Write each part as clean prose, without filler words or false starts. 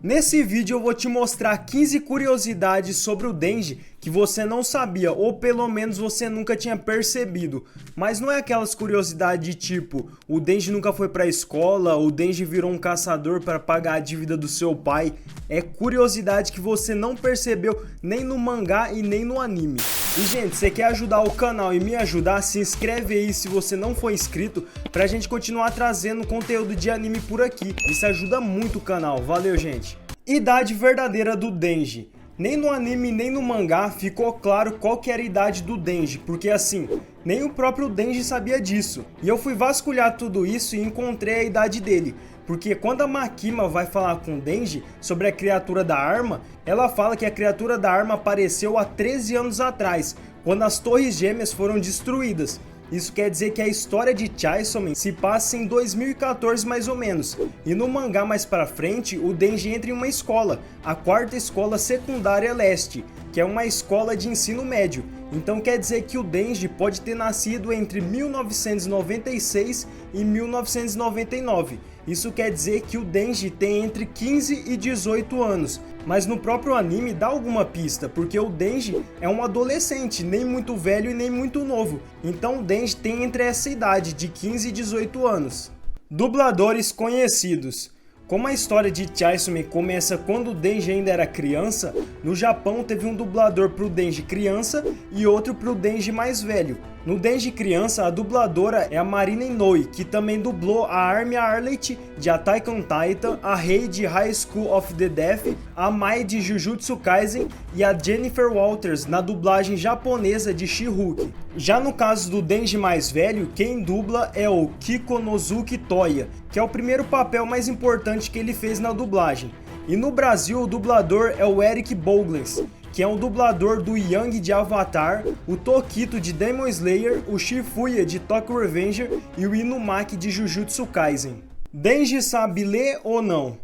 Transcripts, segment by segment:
Nesse vídeo eu vou te mostrar 15 curiosidades sobre o Denji que você não sabia, ou pelo menos você nunca tinha percebido. Mas não é aquelas curiosidades de tipo, o Denji nunca foi pra escola, o Denji virou um caçador para pagar a dívida do seu pai. É curiosidade que você não percebeu nem no mangá e nem no anime. E gente, você quer ajudar o canal e me ajudar? Se inscreve aí se você não for inscrito, pra gente continuar trazendo conteúdo de anime por aqui. Isso ajuda muito o canal, valeu gente. Idade verdadeira do Denji. Nem no anime nem no mangá ficou claro qual que era a idade do Denji, porque assim, nem o próprio Denji sabia disso. E eu fui vasculhar tudo isso e encontrei a idade dele. Porque quando a Makima vai falar com o Denji sobre a criatura da arma, ela fala que a criatura da arma apareceu há 13 anos atrás, quando as Torres Gêmeas foram destruídas. Isso quer dizer que a história de Chainsaw Man se passa em 2014 mais ou menos. E no mangá mais pra frente, o Denji entra em uma escola, a quarta escola secundária leste, que é uma escola de ensino médio. Então quer dizer que o Denji pode ter nascido entre 1996 e 1999. Isso quer dizer que o Denji tem entre 15 e 18 anos. Mas no próprio anime dá alguma pista, porque o Denji é um adolescente, nem muito velho e nem muito novo. Então o Denji tem entre essa idade, de 15 e 18 anos. Dubladores conhecidos. Como a história de Chainsaw Man começa quando o Denji ainda era criança, no Japão teve um dublador pro Denji criança e outro pro Denji mais velho. No Denji criança, a dubladora é a Marina Inoue, que também dublou a Armie Arlett de Attack on Titan, a Rei de High School of the Death, a Mai de Jujutsu Kaisen e a Jennifer Walters na dublagem japonesa de She-Hulk. Já no caso do Denji mais velho, quem dubla é o Kikonosuke Toya, que é o primeiro papel mais importante que ele fez na dublagem. E no Brasil, o dublador é o Eric Bogles, que é um dublador do Yang de Avatar, o Tokito de Demon Slayer, o Shifuya de Tokyo Revenger e o Inumaki de Jujutsu Kaisen. Denji sabe ler ou não?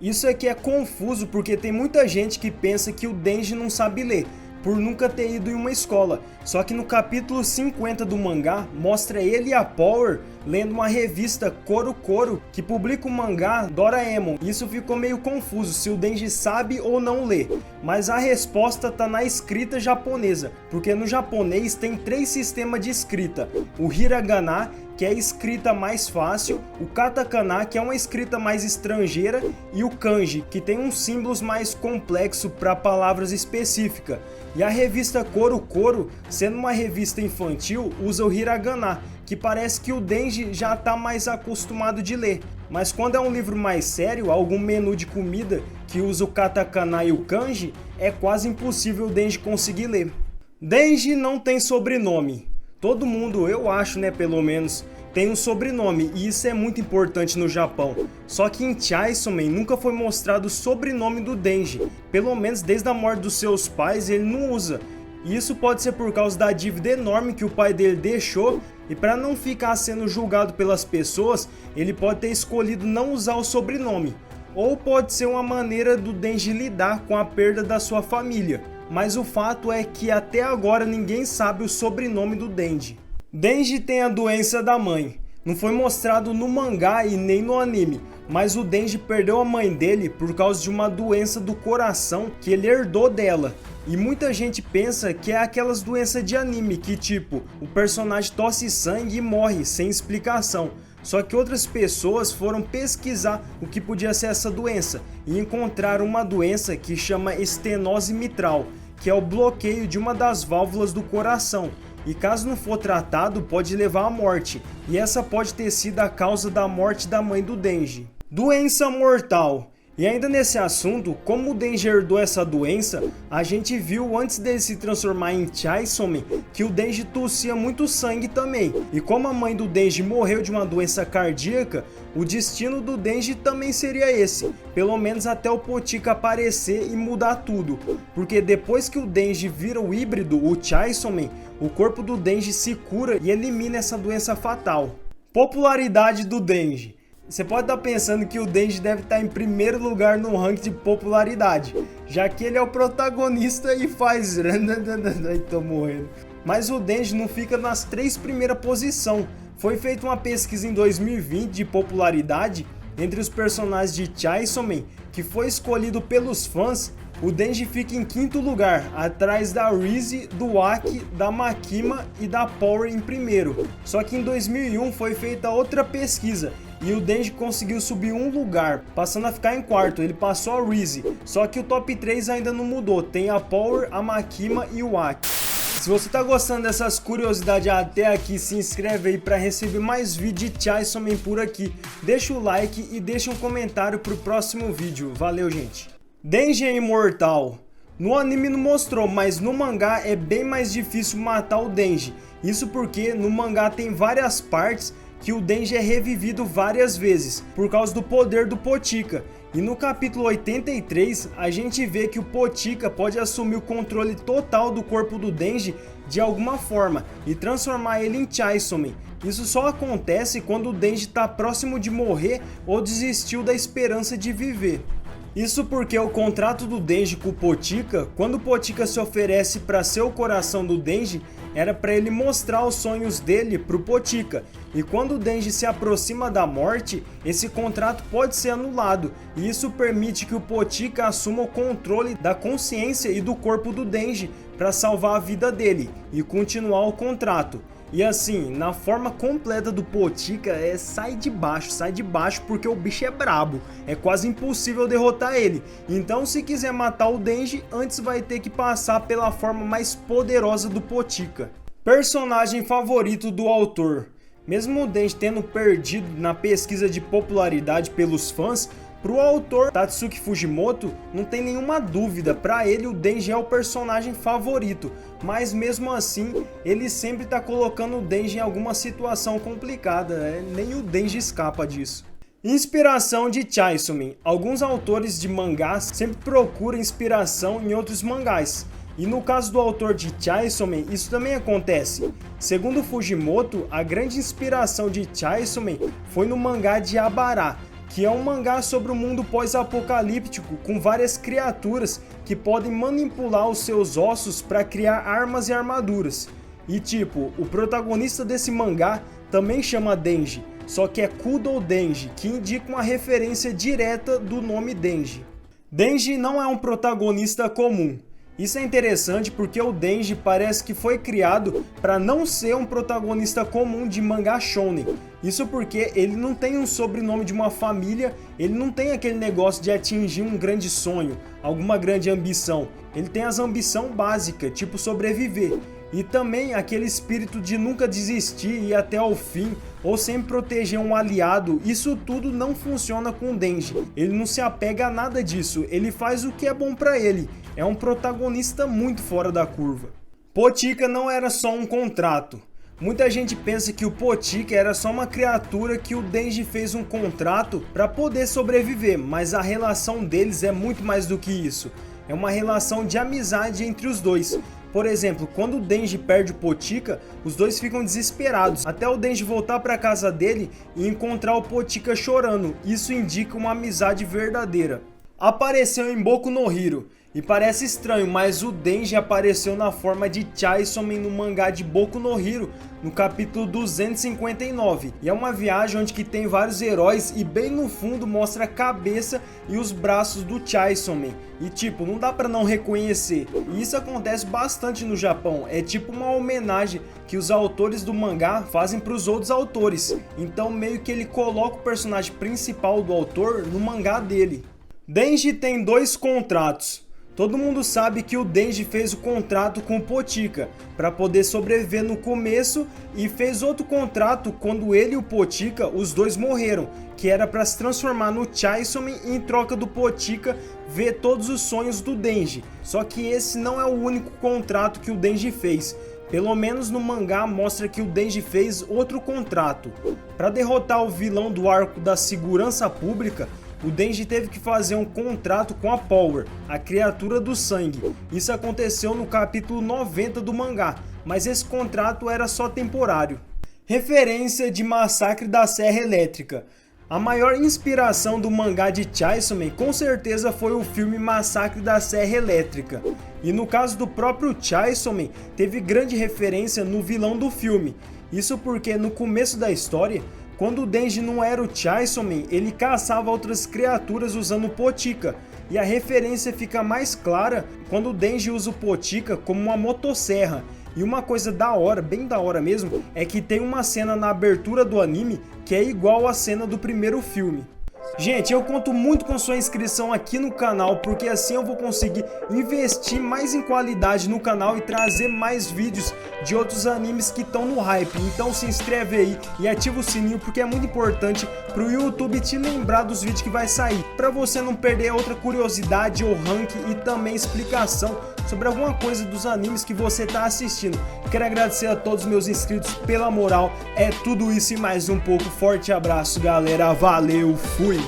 Isso aqui é confuso porque tem muita gente que pensa que o Denji não sabe ler, por nunca ter ido em uma escola. Só que no capítulo 50 do mangá, mostra ele e a Power lendo uma revista Koro Koro, que publica o mangá Doraemon. Isso ficou meio confuso, se o Denji sabe ou não ler. Mas a resposta tá na escrita japonesa, porque no japonês tem 3 sistemas de escrita. O Hiragana, que é a escrita mais fácil, o Katakana, que é uma escrita mais estrangeira, e o Kanji, que tem uns símbolos mais complexos para palavras específicas. E a revista Koro Koro, sendo uma revista infantil, usa o Hiragana, que parece que o Denji já está mais acostumado de ler. Mas quando é um livro mais sério, algum menu de comida que usa o Katakana e o Kanji, é quase impossível o Denji conseguir ler. Denji não tem sobrenome. Todo mundo, eu acho, né, pelo menos, tem um sobrenome, e isso é muito importante no Japão. Só que em Chainsaw Man nunca foi mostrado o sobrenome do Denji. Pelo menos desde a morte dos seus pais ele não usa. E isso pode ser por causa da dívida enorme que o pai dele deixou, e para não ficar sendo julgado pelas pessoas, ele pode ter escolhido não usar o sobrenome. Ou pode ser uma maneira do Denji lidar com a perda da sua família. Mas o fato é que até agora ninguém sabe o sobrenome do Denji. Denji tem a doença da mãe. Não foi mostrado no mangá e nem no anime, mas o Denji perdeu a mãe dele por causa de uma doença do coração que ele herdou dela. E muita gente pensa que é aquelas doenças de anime que tipo, o personagem tosse sangue e morre sem explicação. Só que outras pessoas foram pesquisar o que podia ser essa doença e encontraram uma doença que chama estenose mitral, que é o bloqueio de uma das válvulas do coração. E caso não for tratado, pode levar à morte. E essa pode ter sido a causa da morte da mãe do Denji. Doença mortal. E ainda nesse assunto, como o Denji herdou essa doença, a gente viu antes dele se transformar em Chainsaw Man que o Denji tossia muito sangue também. E como a mãe do Denji morreu de uma doença cardíaca, o destino do Denji também seria esse. Pelo menos até o Potika aparecer e mudar tudo. Porque depois que o Denji vira o híbrido, o Chainsaw Man, o corpo do Denji se cura e elimina essa doença fatal. Popularidade do Denji. Você pode estar pensando que o Denji deve estar em primeiro lugar no ranking de popularidade, já que ele é o protagonista e faz... Ai, tô morrendo. Mas o Denji não fica nas 3 primeiras posições. Foi feita uma pesquisa em 2020 de popularidade entre os personagens de Chainsaw Man, que foi escolhido pelos fãs, o Denji fica em quinto lugar, atrás da Rizzy, do Aki, da Makima e da Power em primeiro. Só que em 2001 foi feita outra pesquisa e o Denji conseguiu subir um lugar, passando a ficar em quarto. Ele passou a Rizzy, só que o top 3 ainda não mudou, tem a Power, a Makima e o Aki. Se você tá gostando dessas curiosidades até aqui, se inscreve aí para receber mais vídeos de Chainsaw Man por aqui. Deixa o like e deixa um comentário pro próximo vídeo. Valeu, gente! Denji é imortal. No anime não mostrou, mas no mangá é bem mais difícil matar o Denji. Isso porque no mangá tem várias partes que o Denji é revivido várias vezes, por causa do poder do Potika. E no capítulo 83, a gente vê que o Potika pode assumir o controle total do corpo do Denji de alguma forma e transformar ele em Chainsaw Man. Isso só acontece quando o Denji está próximo de morrer ou desistiu da esperança de viver. Isso porque o contrato do Denji com o Potika, quando o Potika se oferece para ser o coração do Denji, era para ele mostrar os sonhos dele pro Potika. E quando o Denji se aproxima da morte, esse contrato pode ser anulado. E isso permite que o Potika assuma o controle da consciência e do corpo do Denji para salvar a vida dele e continuar o contrato. E assim, na forma completa do Potika, sai de baixo porque o bicho é brabo, é quase impossível derrotar ele. Então se quiser matar o Denji, antes vai ter que passar pela forma mais poderosa do Potika. Personagem favorito do autor. Mesmo o Denji tendo perdido na pesquisa de popularidade pelos fãs, pro autor Tatsuki Fujimoto, não tem nenhuma dúvida, para ele o Denji é o personagem favorito, mas mesmo assim, ele sempre tá colocando o Denji em alguma situação complicada, nem o Denji escapa disso. Inspiração de Chainsaw Man. Alguns autores de mangás sempre procuram inspiração em outros mangás, e no caso do autor de Chainsaw Man, isso também acontece. Segundo Fujimoto, a grande inspiração de Chainsaw Man foi no mangá de Abara, que é um mangá sobre o mundo pós-apocalíptico com várias criaturas que podem manipular os seus ossos para criar armas e armaduras. E tipo, o protagonista desse mangá também chama Denji, só que é Kudo Denji, que indica uma referência direta do nome Denji. Denji não é um protagonista comum. Isso é interessante porque o Denji parece que foi criado para não ser um protagonista comum de mangá shounen. Isso porque ele não tem um sobrenome de uma família, ele não tem aquele negócio de atingir um grande sonho, alguma grande ambição. Ele tem as ambições básicas, tipo sobreviver. E também aquele espírito de nunca desistir e ir até o fim, ou sempre proteger um aliado. Isso tudo não funciona com o Denji. Ele não se apega a nada disso, ele faz o que é bom pra ele. É um protagonista muito fora da curva. Potika não era só um contrato. Muita gente pensa que o Potika era só uma criatura que o Denji fez um contrato para poder sobreviver, mas a relação deles é muito mais do que isso. É uma relação de amizade entre os dois. Por exemplo, quando o Denji perde o Potika, os dois ficam desesperados, até o Denji voltar para casa dele e encontrar o Potika chorando. Isso indica uma amizade verdadeira. Apareceu em Boku no Hero. E parece estranho, mas o Denji apareceu na forma de Chainsaw Man no mangá de Boku no Hero, no capítulo 259. E é uma viagem onde que tem vários heróis e bem no fundo mostra a cabeça e os braços do Chainsaw Man. E tipo, não dá pra não reconhecer. E isso acontece bastante no Japão, é tipo uma homenagem que os autores do mangá fazem pros outros autores. Então meio que ele coloca o personagem principal do autor no mangá dele. Denji tem 2 contratos. Todo mundo sabe que o Denji fez o contrato com o Potika para poder sobreviver no começo e fez outro contrato quando ele e o Potika, os dois morreram, que era para se transformar no Chainsaw Man e em troca do Potika ver todos os sonhos do Denji. Só que esse não é o único contrato que o Denji fez. Pelo menos no mangá mostra que o Denji fez outro contrato. Para derrotar o vilão do arco da segurança pública, o Denji teve que fazer um contrato com a Power, a criatura do sangue. Isso aconteceu no capítulo 90 do mangá, mas esse contrato era só temporário. Referência de Massacre da Serra Elétrica. A maior inspiração do mangá de Chainsaw Man com certeza foi o filme Massacre da Serra Elétrica. E no caso do próprio Chainsaw Man, teve grande referência no vilão do filme. Isso porque no começo da história, Quando o Denji não era o Chainsaw Man, ele caçava outras criaturas usando o Potika. E a referência fica mais clara quando o Denji usa o Potika como uma motosserra. E uma coisa da hora, bem da hora mesmo, é que tem uma cena na abertura do anime que é igual à cena do primeiro filme. Gente, eu conto muito com sua inscrição aqui no canal, porque assim eu vou conseguir investir mais em qualidade no canal e trazer mais vídeos de outros animes que estão no hype. Então se inscreve aí e ativa o sininho, porque é muito importante pro YouTube te lembrar dos vídeos que vai sair, para você não perder outra curiosidade ou ranking e também explicação sobre alguma coisa dos animes que você tá assistindo. Quero agradecer a todos os meus inscritos pela moral. É tudo isso e mais um pouco. Forte abraço, galera. Valeu, fui!